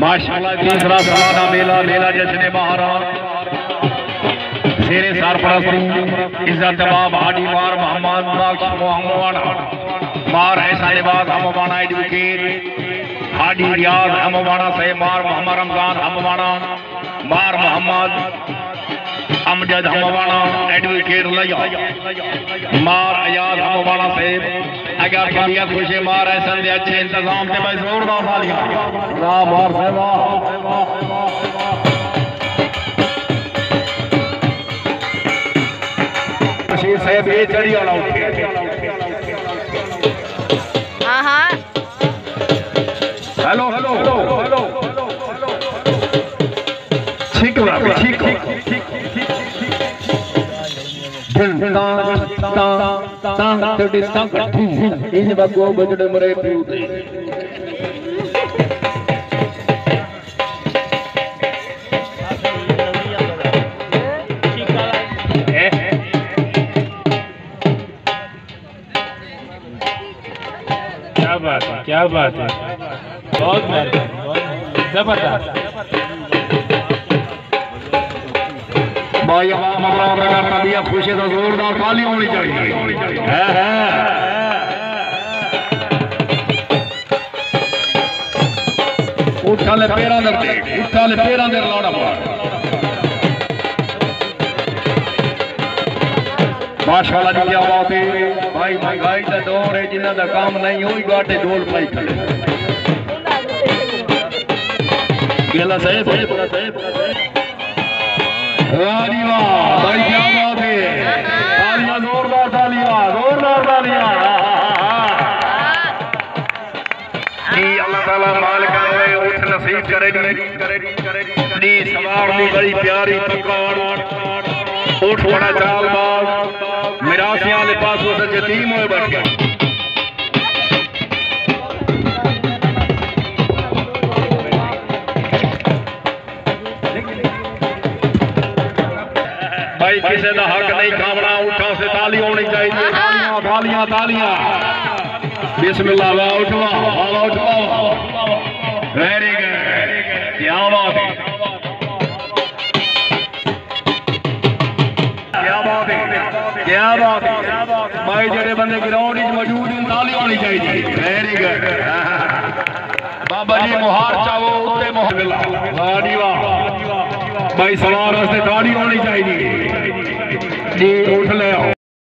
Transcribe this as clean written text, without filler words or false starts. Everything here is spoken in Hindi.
माशाअल्लाह तीसरा सालाना मेला मेला जश्न बहारान शेरे सरपरस्ती इज्जत बाब हाजी मार मोहम्मद बख्श मोहम्मद मार ऐसा लिबास हमवाना एडवोकेट हाजी रियाज हमवाना से मार मोहम्मद रमजान हमवाना मार मोहम्मद अमजद हमवाना एडवोकेट लिया मार अयाज हमवाना से अगर कमियां खुशे मार ऐसा दे अच्छे इंतजाम से भाई जोरदार तालियां वाह मार से वाह साहब ये चढ़ी वाला हाँ हेलो हेलो हेलो ठीक है ठीक इन बगो बजड़े मरे क्या बात है बहुत जबरदस्त भाई आवाम अगर तबीयत खुश है तो जोरदार ताली होनी चाहिए उठा ले पैरां दे लाना माशाअल्लाह जी क्या बात है भाई महंगाई का दौर है जिन्हों का काम नहीं हुई गाटे ढोल पाई खड़े गेला साहब वाह भाई क्या बात है तालियां जोरदार तालियां जी अल्लाह ताला मालिक ने उठ नसीब करे दी सवार दी बड़ी प्यारी पकड़ उठ बड़ा चालबाज मिरासियां वाले पास वो यतीम होए बैठ गया भाई किसी का हक नहीं खावना उठा से ताली होनी चाहिए तालियां तालियां बिस्मिल्लाह वाह उठवा वेरी गुड क्या बात है क्या बात है भाई जेडे बंदे ग्राउंड मौजूद हैं ताली होनी चाहिए वेरी गुड बाबा जी मुहार चाहो उत्ते मोहर वाह भाई सवार वास्ते ताली होनी चाहिए जी उठ ले आओ